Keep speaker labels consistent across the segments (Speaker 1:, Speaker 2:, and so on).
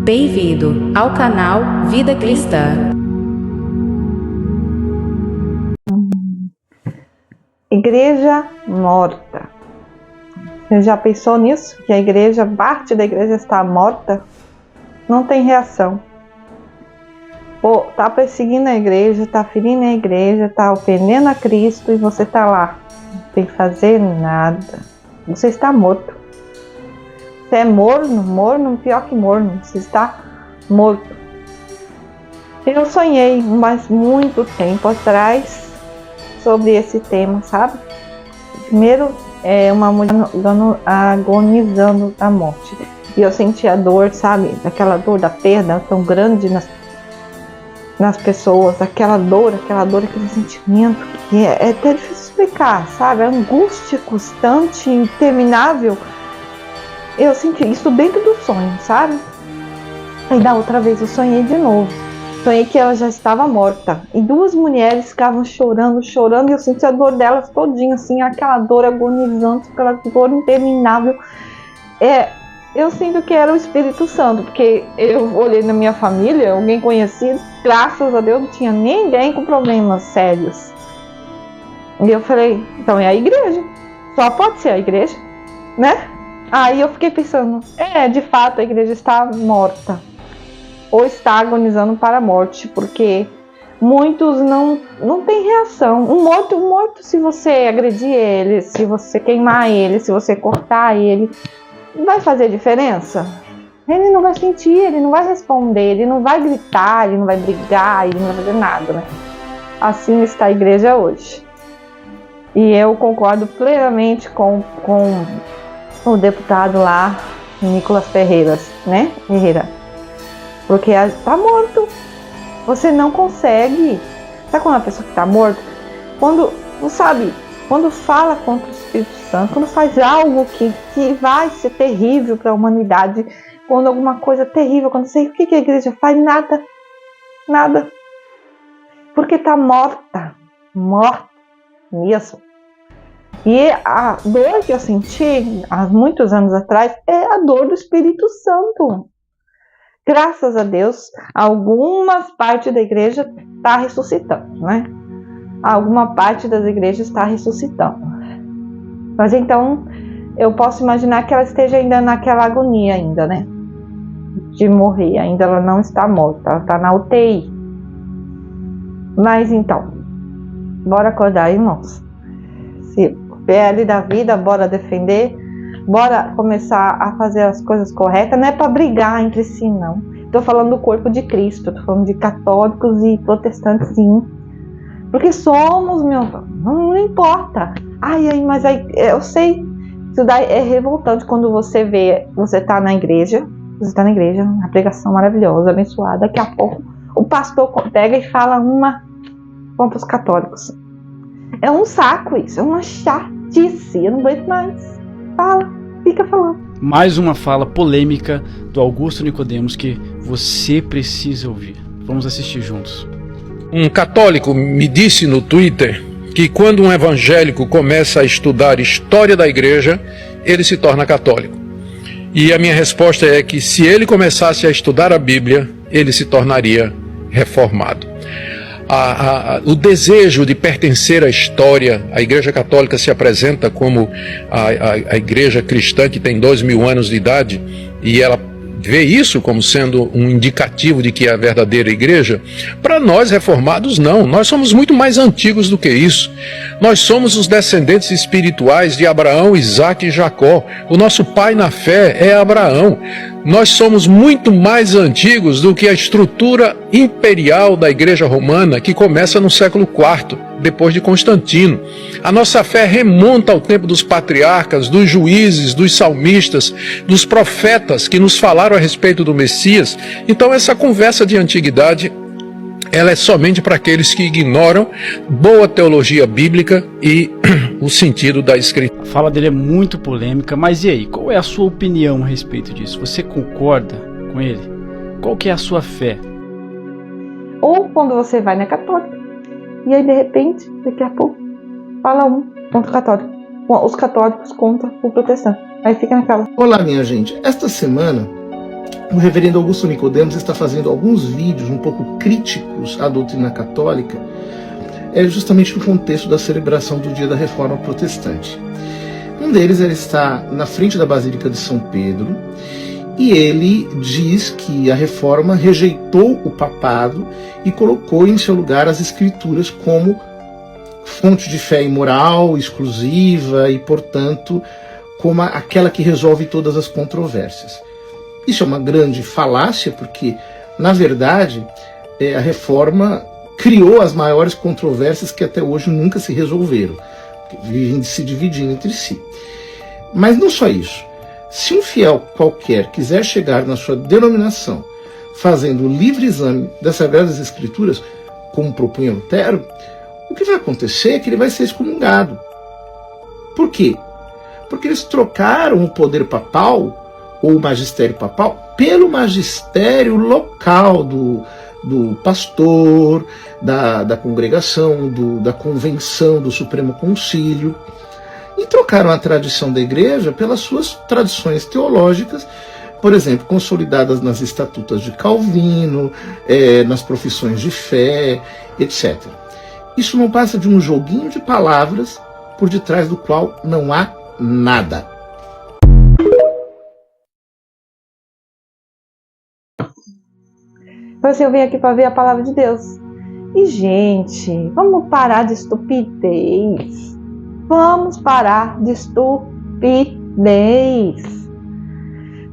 Speaker 1: Bem-vindo ao canal Vida Cristã.
Speaker 2: Igreja morta. Você já pensou nisso? Que a igreja, parte da igreja está morta? Não tem reação. Pô, tá perseguindo a igreja, tá ferindo a igreja, tá ofendendo a Cristo e você tá lá. Não tem que fazer nada. Você está morto. Você é morno, pior que morno. Você está morto. Eu sonhei, mas muito tempo atrás, sobre esse tema, sabe? Primeiro, uma mulher agonizando da morte. E eu senti a dor, sabe? Aquela dor da perda tão grande nas pessoas. Aquela dor, aquele sentimento que é até difícil explicar, sabe? A angústia constante, interminável. Eu senti isso dentro do sonho, sabe? Aí da outra vez eu sonhei de novo. Sonhei que ela já estava morta. E duas mulheres ficavam chorando, e eu senti a dor delas todinha, assim, aquela dor agonizante, aquela dor interminável. Eu sinto que era o Espírito Santo, porque eu olhei na minha família, alguém conhecido, graças a Deus não tinha ninguém com problemas sérios. E eu falei, então é a igreja. Só pode ser a igreja, né? Aí eu fiquei pensando, de fato a igreja está morta. Ou está agonizando para a morte, porque muitos não têm reação. Um morto, se você agredir ele, se você queimar ele, se você cortar ele, vai fazer diferença? Ele não vai sentir, ele não vai responder, ele não vai gritar, ele não vai brigar, ele não vai fazer nada, né? Assim está a igreja hoje. E eu concordo plenamente com o deputado lá, Nicolas Ferreira, né? Porque tá morto. Você não consegue. Sabe quando a pessoa que tá morta? Quando fala contra o Espírito Santo, quando faz algo que vai ser terrível para a humanidade, quando alguma coisa terrível acontecer, o que a igreja faz? Nada. Porque tá morta mesmo. E a dor que eu senti há muitos anos atrás é a dor do Espírito Santo. Graças a Deus, algumas partes da igreja está ressuscitando, né? Alguma parte das igrejas está ressuscitando. Mas então, eu posso imaginar que ela esteja ainda naquela agonia ainda, né? De morrer, ainda ela não está morta, ela está na UTI. Mas então, bora acordar, irmãos. Se PL da vida, bora defender. Bora começar a fazer as coisas corretas. Não é para brigar entre si, não. Estou falando do corpo de Cristo. Estou falando de católicos e protestantes, sim. Porque somos, não importa. Mas aí, eu sei. Isso daí é revoltante quando você vê. Você está na igreja. A pregação maravilhosa, abençoada. Daqui a pouco o pastor pega e fala vamos para os católicos. É um saco isso. É uma chatice. Eu não aguento mais. Fica falando.
Speaker 3: Mais uma fala polêmica do Augusto Nicodemos que você precisa ouvir. Vamos assistir juntos.
Speaker 4: Um católico me disse no Twitter que quando um evangélico começa a estudar história da igreja, ele se torna católico. E a minha resposta é que se ele começasse a estudar a Bíblia, ele se tornaria reformado. O desejo de pertencer à história, a Igreja Católica se apresenta como a igreja cristã que tem 2000 anos de idade, e ela vê isso como sendo um indicativo de que é a verdadeira igreja. Para nós reformados, não. Nós somos muito mais antigos do que isso. Nós somos os descendentes espirituais de Abraão, Isaque e Jacó. O nosso pai na fé é Abraão. Nós somos muito mais antigos do que a estrutura imperial da Igreja Romana, que começa no século IV, depois de Constantino. A nossa fé remonta ao tempo dos patriarcas, dos juízes, dos salmistas, dos profetas que nos falaram a respeito do Messias. Então essa conversa de antiguidade, ela é somente para aqueles que ignoram boa teologia bíblica e o sentido da Escritura.
Speaker 3: A fala dele é muito polêmica, mas e aí? Qual é a sua opinião a respeito disso? Você concorda com ele? Qual que é a sua fé?
Speaker 2: Ou quando você vai na católica, e aí de repente, daqui a pouco, fala contra o católico, os católicos contra o protestante. Aí fica naquela.
Speaker 5: Olá, minha gente. Esta semana o reverendo Augusto Nicodemos está fazendo alguns vídeos um pouco críticos à doutrina católica, justamente no contexto da celebração do Dia da Reforma Protestante. Um deles, ele está na frente da Basílica de São Pedro, e ele diz que a Reforma rejeitou o papado e colocou em seu lugar as Escrituras como fonte de fé e moral exclusiva e, portanto, como aquela que resolve todas as controvérsias. Isso é uma grande falácia, porque, na verdade, a Reforma criou as maiores controvérsias que até hoje nunca se resolveram, vivem se dividindo entre si. Mas não só isso. Se um fiel qualquer quiser chegar na sua denominação fazendo o livre exame das Sagradas Escrituras, como propunha Lutero, o que vai acontecer é que ele vai ser excomungado. Por quê? Porque eles trocaram o poder papal, ou o magistério papal, pelo magistério local do pastor, da congregação, da convenção, do Supremo Concílio. E trocaram a tradição da igreja pelas suas tradições teológicas, por exemplo, consolidadas nas estatutas de Calvino, nas profissões de fé, etc. Isso não passa de um joguinho de palavras por detrás do qual não há nada.
Speaker 2: Eu vim aqui para ver a palavra de Deus. E, gente, vamos parar de estupidez. Vamos parar de estupidez.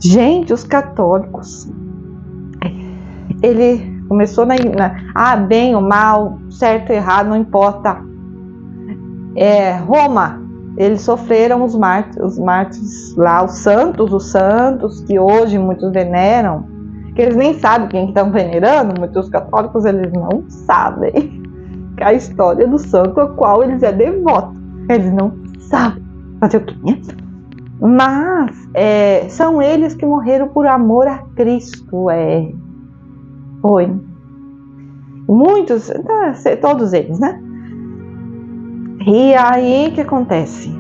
Speaker 2: Gente, os católicos, ele começou bem ou mal, certo ou errado, não importa. Roma, eles sofreram os mártires lá, os santos que hoje muitos veneram, que eles nem sabem quem estão venerando, muitos católicos eles não sabem que a história do santo ao qual eles é devoto. Eles não sabem fazer o quê? Mas são eles que morreram por amor a Cristo. Foi. Muitos, todos eles, né? E aí o que acontece?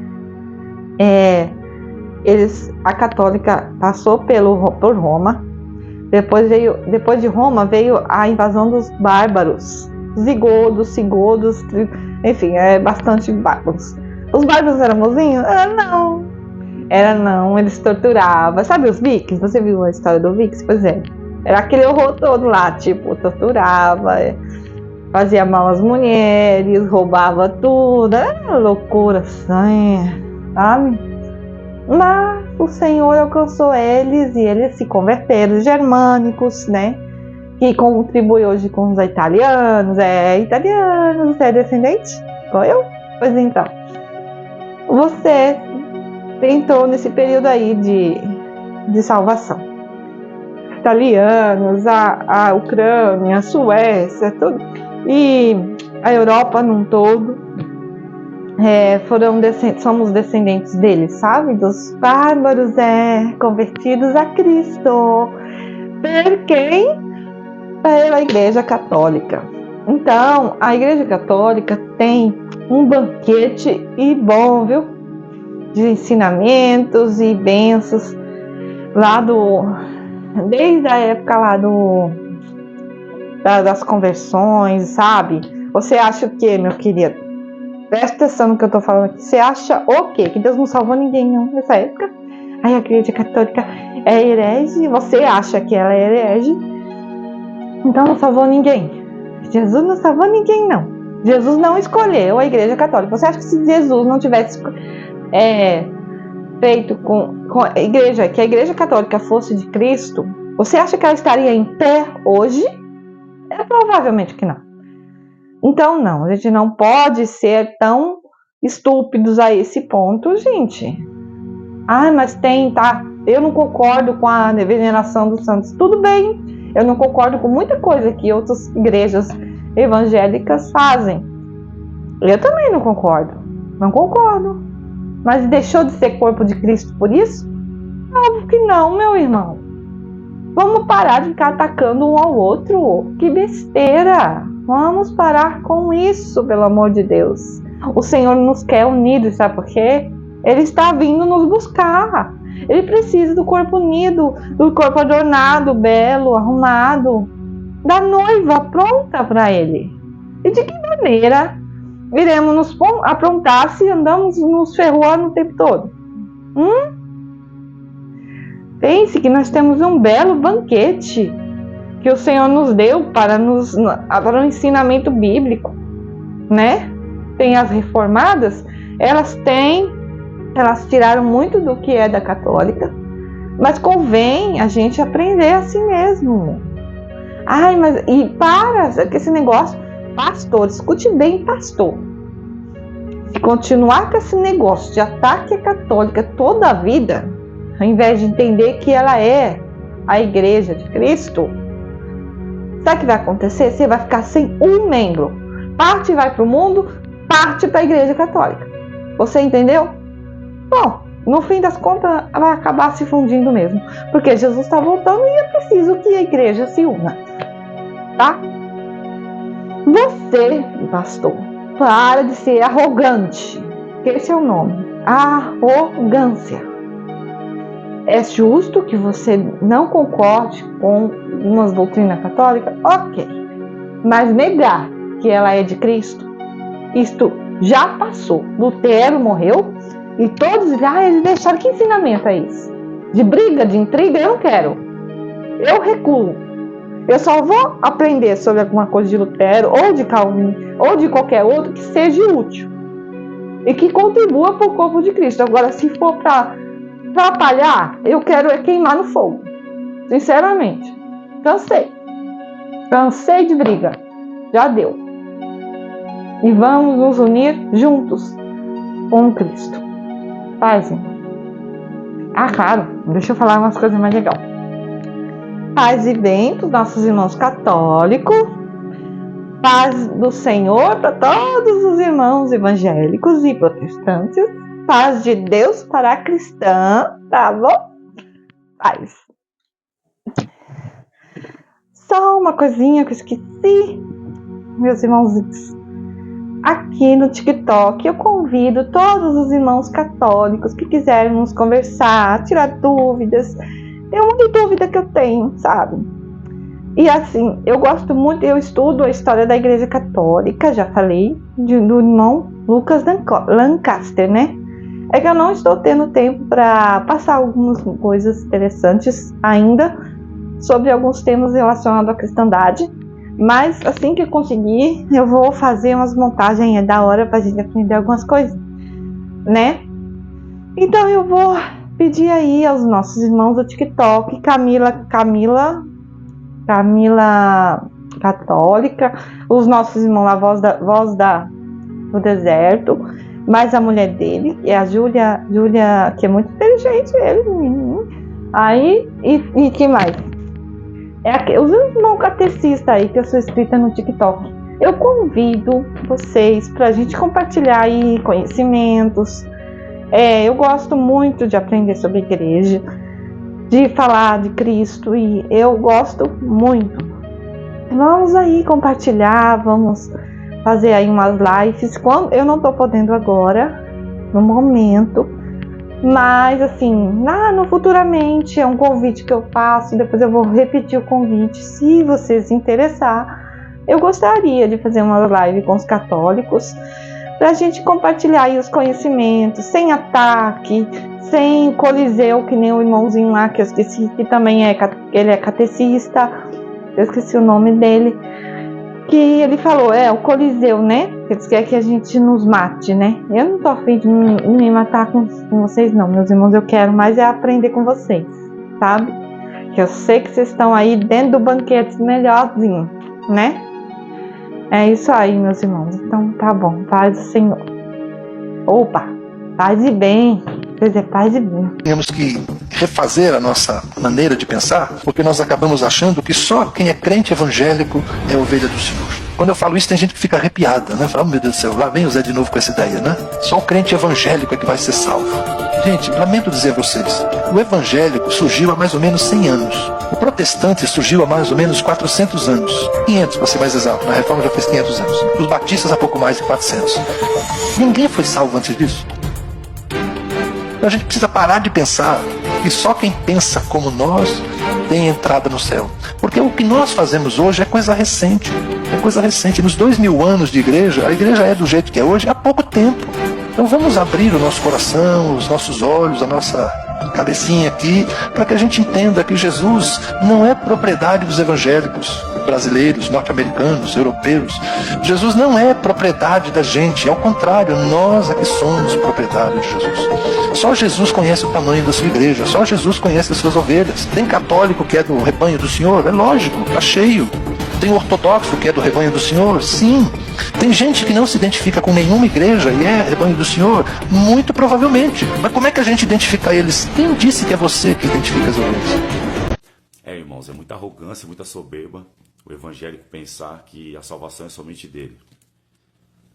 Speaker 2: A católica passou por Roma. Depois de Roma veio a invasão dos bárbaros. Zigodos, enfim, bastante bárbaros. Os bárbaros eram mozinhos? Era não, eles torturavam. Sabe os vikings? Você viu a história do vikings? Pois é, era aquele horror todo lá, tipo, torturava, fazia mal às mulheres, roubava tudo, era loucura, assim, sabe? Mas o Senhor alcançou eles e eles se converteram, os germânicos, né? Que contribui hoje com os italianos, você é descendente? Igual eu? Pois então, você entrou nesse período aí de salvação. Italianos, a Ucrânia, a Suécia, tudo, e a Europa num todo, somos descendentes deles, sabe? Dos bárbaros convertidos a Cristo. Por quem? Pela Igreja Católica. Então, a Igreja Católica tem um banquete e bom, viu? De ensinamentos e bênçãos lá desde a época lá das conversões, sabe? Você acha o quê, meu querido? Presta atenção no que eu tô falando aqui. Você acha o quê? Que Deus não salvou ninguém não nessa época? Aí a Igreja Católica é herege? Você acha que ela é herege? Então não salvou ninguém. Jesus não salvou ninguém, não. Jesus não escolheu a Igreja Católica. Você acha que se Jesus não tivesse feito com a Igreja, que a Igreja Católica fosse de Cristo, você acha que ela estaria em pé hoje? Provavelmente que não. Então não, a gente não pode ser tão estúpidos a esse ponto, gente. Mas eu não concordo com a veneração dos santos. Tudo bem, eu não concordo com muita coisa que outras igrejas evangélicas fazem. Eu também não concordo. Mas deixou de ser corpo de Cristo por isso? Óbvio que não, meu irmão. Vamos parar de ficar atacando um ao outro. Que besteira. Vamos parar com isso, pelo amor de Deus. O Senhor nos quer unidos, sabe por quê? Ele está vindo nos buscar. Ele precisa do corpo unido, do corpo adornado, belo, arrumado, da noiva pronta para ele. E de que maneira iremos nos aprontar se andamos nos ferroando o tempo todo? Pense que nós temos um belo banquete que o Senhor nos deu para o ensinamento bíblico, né? Tem as reformadas, elas tiraram muito do que é da católica, mas convém a gente aprender assim mesmo. Que esse negócio, pastor, escute bem, pastor. Se continuar com esse negócio de ataque à católica toda a vida, ao invés de entender que ela é a igreja de Cristo, sabe o que vai acontecer? Você vai ficar sem um membro. Parte vai para o mundo, parte para a igreja católica. Você entendeu? Bom, no fim das contas, vai acabar se fundindo mesmo. Porque Jesus está voltando e é preciso que a igreja se una. Tá? Você, pastor, para de ser arrogante. Esse é o nome. Arrogância. É justo que você não concorde com uma doutrina católica? Ok. Mas negar que ela é de Cristo, isto já passou. Lutero morreu e todos eles deixaram. Que ensinamento é isso? De briga, de intriga? Eu não quero. Eu recuo. Eu só vou aprender sobre alguma coisa de Lutero ou de Calvino ou de qualquer outro que seja útil e que contribua para o corpo de Cristo. Agora, se for para atrapalhar, eu quero queimar no fogo. Sinceramente. Cansei de briga. Já deu. E vamos nos unir juntos com Cristo. Paz, irmão. Claro. Deixa eu falar umas coisas mais legais. Paz e bem para os nossos irmãos católicos. Paz do Senhor para todos os irmãos evangélicos e protestantes. Paz de Deus para a cristã, tá bom? Paz. Só uma coisinha que eu esqueci, meus irmãos. Aqui no TikTok eu convido todos os irmãos católicos que quiserem nos conversar, tirar dúvidas. Tem um monte de dúvida que eu tenho, sabe? E assim, eu gosto muito, eu estudo a história da Igreja Católica, já falei, do irmão Lucas Lancaster, né? É que eu não estou tendo tempo para passar algumas coisas interessantes ainda sobre alguns temas relacionados à cristandade, mas assim que eu conseguir, eu vou fazer umas montagens da hora para a gente aprender algumas coisas, né? Então eu vou pedir aí aos nossos irmãos do TikTok, Camila Católica, os nossos irmãos lá, Voz do Deserto, mais a mulher dele, que é a Júlia, que é muito inteligente, ele, aí, e que mais? Os irmãos catecistas aí, que eu sou inscrita no TikTok. Eu convido vocês para a gente compartilhar aí conhecimentos. Eu gosto muito de aprender sobre a igreja, de falar de Cristo, e eu gosto muito. Vamos aí compartilhar, vamos fazer aí umas lives, quando eu não estou podendo agora, no momento, mas assim, no futuramente é um convite que eu faço, depois eu vou repetir o convite, se vocês se interessar, eu gostaria de fazer uma live com os católicos, para a gente compartilhar aí os conhecimentos, sem ataque, sem coliseu, que nem o irmãozinho lá, que eu esqueci, que também ele é catecista, eu esqueci o nome dele, que ele falou, o coliseu, né, eles querem que a gente nos mate, né, eu não tô a fim de me matar com vocês não, meus irmãos, eu quero mais aprender com vocês, sabe, que eu sei que vocês estão aí dentro do banquete melhorzinho, né. É isso aí, meus irmãos. Então, tá bom. Paz do Senhor. Opa! Paz e bem. Quer dizer, paz e bem.
Speaker 6: Temos que refazer a nossa maneira de pensar, porque nós acabamos achando que só quem é crente evangélico é ovelha do Senhor. Quando eu falo isso, tem gente que fica arrepiada, né? Fala, oh, meu Deus do céu, lá vem o Zé de novo com essa ideia, né? Só o crente evangélico é que vai ser salvo. Gente, lamento dizer a vocês, o evangélico surgiu há mais ou menos 100 anos. O protestante surgiu há mais ou menos 400 anos. 500, para ser mais exato. Na reforma já fez 500 anos. Os batistas há pouco mais de 400. Ninguém foi salvo antes disso. A gente precisa parar de pensar que só quem pensa como nós tem entrada no céu. Porque o que nós fazemos hoje é coisa recente. É coisa recente. Nos 2000 anos de igreja, a igreja é do jeito que é hoje há pouco tempo. Então vamos abrir o nosso coração, os nossos olhos, a nossa cabecinha aqui, para que a gente entenda que Jesus não é propriedade dos evangélicos brasileiros, norte-americanos, europeus. Jesus não é propriedade da gente, ao contrário, nós é que somos propriedade de Jesus. Só Jesus conhece o tamanho da sua igreja, só Jesus conhece as suas ovelhas. Tem católico que é do rebanho do Senhor? É lógico, está cheio. Tem ortodoxo que é do rebanho do Senhor? Sim. Tem gente que não se identifica com nenhuma igreja e é rebanho do Senhor? Muito provavelmente. Mas como é que a gente identifica eles? Quem disse que é você que identifica as ovelhas?
Speaker 7: Irmãos, é muita arrogância, muita soberba o evangélico pensar que a salvação é somente dele.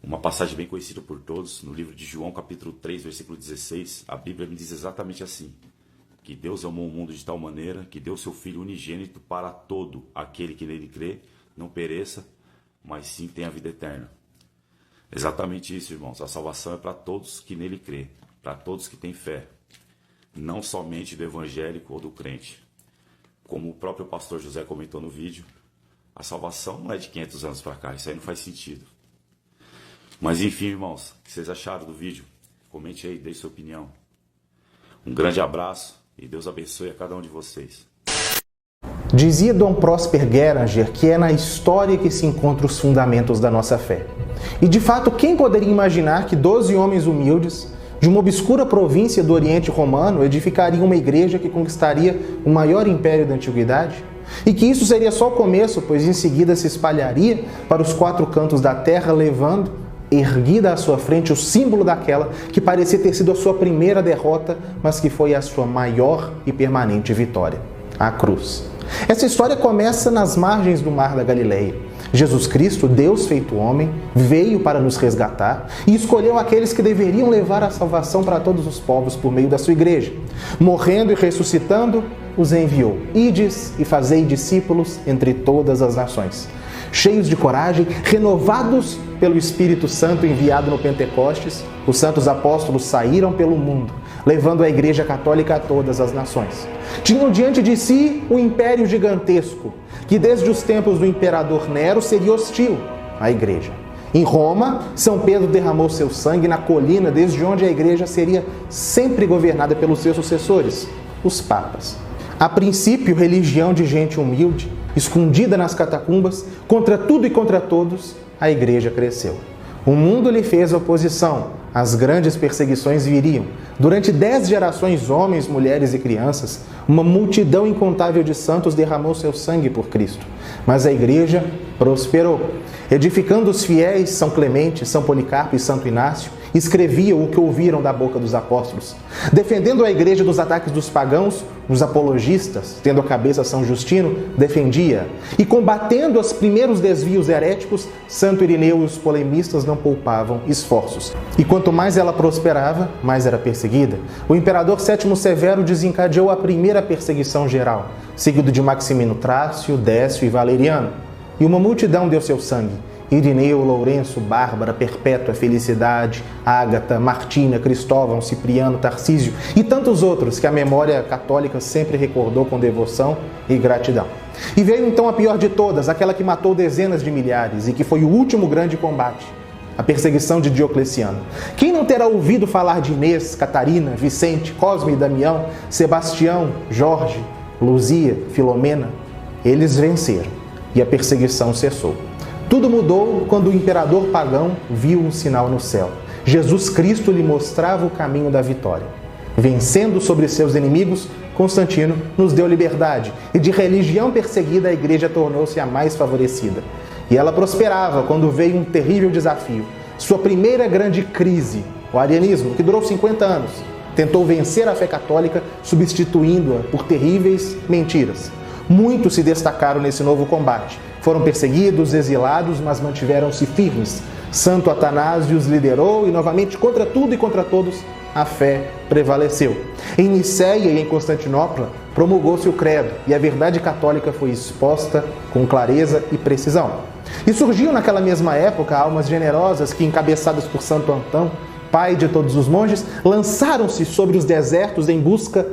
Speaker 7: Uma passagem bem conhecida por todos, no livro de João, capítulo 3, versículo 16, a Bíblia me diz exatamente assim: que Deus amou o mundo de tal maneira que deu seu Filho unigênito para todo aquele que nele crê, não pereça, mas sim tenha a vida eterna. Exatamente isso, irmãos. A salvação é para todos que nele crê, para todos que têm fé, não somente do evangélico ou do crente. Como o próprio pastor José comentou no vídeo, a salvação não é de 500 anos para cá, isso aí não faz sentido. Mas enfim, irmãos, o que vocês acharam do vídeo? Comente aí, deixe sua opinião. Um grande abraço e Deus abençoe a cada um de vocês.
Speaker 8: Dizia Dom Prosper Gueranger que é na história que se encontram os fundamentos da nossa fé. E de fato, quem poderia imaginar que 12 homens humildes, de uma obscura província do Oriente Romano, edificariam uma igreja que conquistaria o maior império da Antiguidade? E que isso seria só o começo, pois em seguida se espalharia para os 4 cantos da terra, levando, erguida à sua frente, o símbolo daquela que parecia ter sido a sua primeira derrota, mas que foi a sua maior e permanente vitória, a cruz. Essa história começa nas margens do Mar da Galileia. Jesus Cristo, Deus feito homem, veio para nos resgatar e escolheu aqueles que deveriam levar a salvação para todos os povos por meio da sua igreja. Morrendo e ressuscitando, os enviou. Ides e fazei discípulos entre todas as nações. Cheios de coragem, renovados pelo Espírito Santo enviado no Pentecostes, os santos apóstolos saíram pelo mundo, levando a Igreja Católica a todas as nações. Tinham diante de si um império gigantesco, que desde os tempos do imperador Nero seria hostil à Igreja. Em Roma, São Pedro derramou seu sangue na colina desde onde a Igreja seria sempre governada pelos seus sucessores, os papas. A princípio, religião de gente humilde, escondida nas catacumbas, contra tudo e contra todos, a Igreja cresceu. O mundo lhe fez oposição, as grandes perseguições viriam. Durante 10 gerações, homens, mulheres e crianças, uma multidão incontável de santos derramou seu sangue por Cristo. Mas a Igreja prosperou. Edificando os fiéis, São Clemente, São Policarpo e Santo Inácio escreviam o que ouviram da boca dos apóstolos. Defendendo a Igreja dos ataques dos pagãos, os apologistas, tendo a cabeça São Justino, defendia. E combatendo os primeiros desvios heréticos, Santo Irineu e os polemistas não poupavam esforços. E quanto mais ela prosperava, mais era perseguida. O imperador Sétimo Severo desencadeou a primeira perseguição geral, seguido de Maximino Trácio, Décio e Valeriano. E uma multidão deu seu sangue. Irineu, Lourenço, Bárbara, Perpétua, Felicidade, Ágata, Martina, Cristóvão, Cipriano, Tarcísio e tantos outros que a memória católica sempre recordou com devoção e gratidão. E veio então a pior de todas, aquela que matou dezenas de milhares e que foi o último grande combate, a perseguição de Diocleciano. Quem não terá ouvido falar de Inês, Catarina, Vicente, Cosme e Damião, Sebastião, Jorge, Luzia, Filomena? Eles venceram e a perseguição cessou. Tudo mudou quando o imperador pagão viu um sinal no céu. Jesus Cristo lhe mostrava o caminho da vitória. Vencendo sobre seus inimigos, Constantino nos deu liberdade e de religião perseguida a Igreja tornou-se a mais favorecida. E ela prosperava quando veio um terrível desafio. Sua primeira grande crise, o arianismo, que durou 50 anos, tentou vencer a fé católica substituindo-a por terríveis mentiras. Muitos se destacaram nesse novo combate. Foram perseguidos, exilados, mas mantiveram-se firmes. Santo Atanásio os liderou e, novamente, contra tudo e contra todos, a fé prevaleceu. Em Nicéia e em Constantinopla, promulgou-se o credo e a verdade católica foi exposta com clareza e precisão. E surgiam naquela mesma época almas generosas que, encabeçadas por Santo Antão, pai de todos os monges, lançaram-se sobre os desertos em busca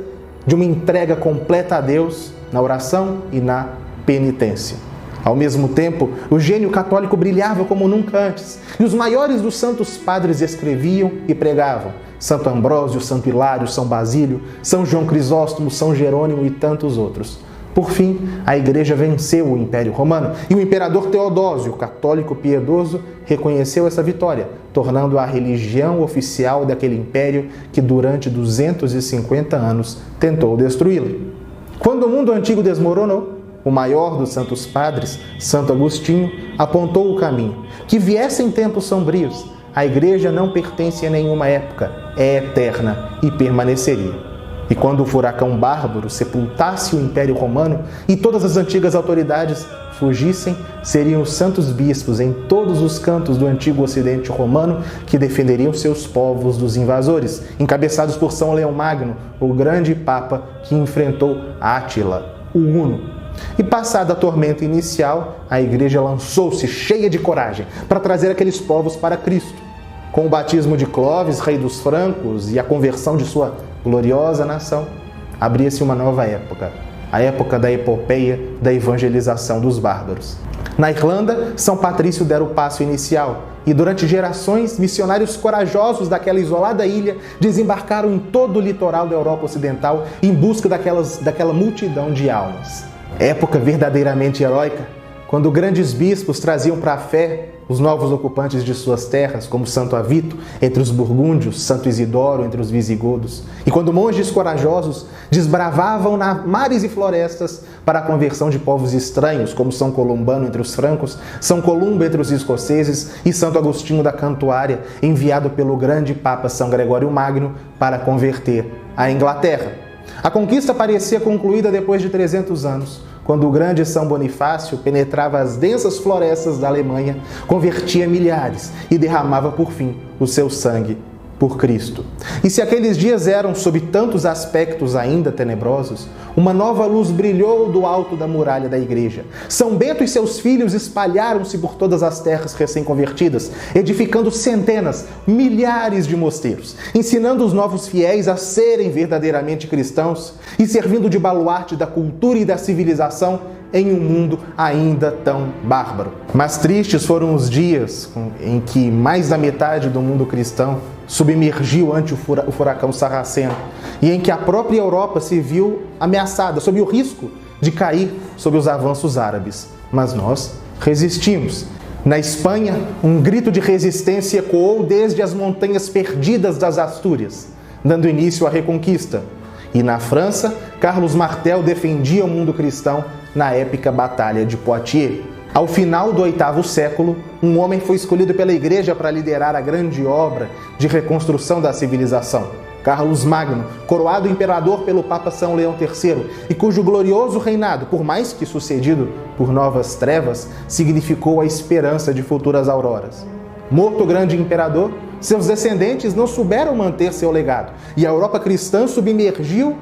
Speaker 8: de uma entrega completa a Deus na oração e na penitência. Ao mesmo tempo, o gênio católico brilhava como nunca antes, e os maiores dos santos padres escreviam e pregavam. Santo Ambrósio, Santo Hilário, São Basílio, São João Crisóstomo, São Jerônimo e tantos outros. Por fim, a Igreja venceu o Império Romano e o imperador Teodósio, católico piedoso, reconheceu essa vitória, tornando-a a religião oficial daquele império que durante 250 anos tentou destruí-lo. Quando o mundo antigo desmoronou, o maior dos santos padres, Santo Agostinho, apontou o caminho. Que viessem tempos sombrios, a Igreja não pertence a nenhuma época, é eterna e permaneceria. E quando o furacão bárbaro sepultasse o Império Romano e todas as antigas autoridades fugissem, seriam os santos bispos em todos os cantos do antigo Ocidente romano que defenderiam seus povos dos invasores, encabeçados por São Leão Magno, o grande Papa que enfrentou Átila, o Huno. E passada a tormenta inicial, a Igreja lançou-se cheia de coragem para trazer aqueles povos para Cristo. Com o batismo de Clovis, rei dos francos, e a conversão de sua gloriosa nação, abria-se uma nova época, a época da epopeia da evangelização dos bárbaros. Na Irlanda, São Patrício dera o passo inicial, e durante gerações, missionários corajosos daquela isolada ilha desembarcaram em todo o litoral da Europa Ocidental em busca daquela multidão de almas. Época verdadeiramente heróica, quando grandes bispos traziam para a fé os novos ocupantes de suas terras, como Santo Avito, entre os burgúndios, Santo Isidoro, entre os visigodos, e quando monges corajosos desbravavam mares e florestas para a conversão de povos estranhos, como São Columbano entre os francos, São Columba entre os escoceses e Santo Agostinho da Cantuária, enviado pelo grande Papa São Gregório Magno para converter a Inglaterra. A conquista parecia concluída depois de 300 anos, quando o grande São Bonifácio penetrava as densas florestas da Alemanha, convertia milhares e derramava por fim o seu sangue por Cristo. E se aqueles dias eram, sob tantos aspectos ainda tenebrosos, uma nova luz brilhou do alto da muralha da igreja. São Bento e seus filhos espalharam-se por todas as terras recém-convertidas, edificando centenas, milhares de mosteiros, ensinando os novos fiéis a serem verdadeiramente cristãos e servindo de baluarte da cultura e da civilização em um mundo ainda tão bárbaro. Mas tristes foram os dias em que mais da metade do mundo cristão submergiu ante o furacão sarraceno e em que a própria Europa se viu ameaçada, sob o risco de cair sob os avanços árabes. Mas nós resistimos. Na Espanha, um grito de resistência ecoou desde as montanhas perdidas das Astúrias, dando início à Reconquista. E na França, Carlos Martel defendia o mundo cristão na épica Batalha de Poitiers. Ao final do 8º século, um homem foi escolhido pela Igreja para liderar a grande obra de reconstrução da civilização. Carlos Magno, coroado imperador pelo Papa São Leão III, e cujo glorioso reinado, por mais que sucedido por novas trevas, significou a esperança de futuras auroras. Morto o grande imperador, seus descendentes não souberam manter seu legado, e a Europa cristã submergiu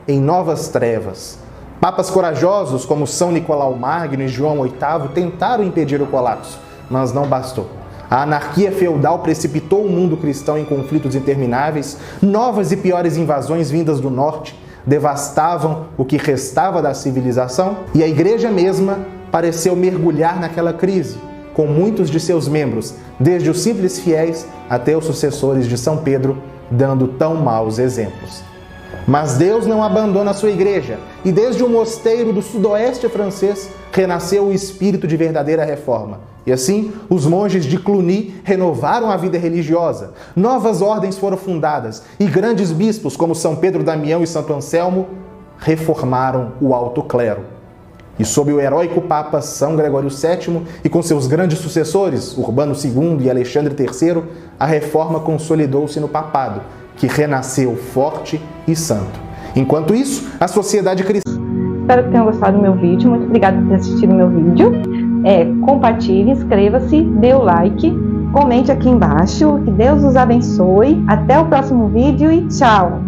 Speaker 8: em novas trevas. Papas corajosos como São Nicolau Magno e João VIII tentaram impedir o colapso, mas não bastou. A anarquia feudal precipitou o mundo cristão em conflitos intermináveis, novas e piores invasões vindas do norte devastavam o que restava da civilização e a igreja mesma pareceu mergulhar naquela crise, com muitos de seus membros, desde os simples fiéis até os sucessores de São Pedro, dando tão maus exemplos. Mas Deus não abandona a sua igreja, e desde o mosteiro do sudoeste francês renasceu o espírito de verdadeira reforma. E assim, os monges de Cluny renovaram a vida religiosa, novas ordens foram fundadas, e grandes bispos como São Pedro Damião e Santo Anselmo reformaram o alto clero. E sob o heróico Papa São Gregório VII e com seus grandes sucessores, Urbano II e Alexandre III, a reforma consolidou-se no papado, que renasceu forte e santo. Enquanto isso, a sociedade cristã...
Speaker 2: Espero que tenham gostado do meu vídeo. Muito obrigada por ter assistido o meu vídeo. Compartilhe, inscreva-se, dê o like, comente aqui embaixo. Que Deus os abençoe. Até o próximo vídeo e tchau!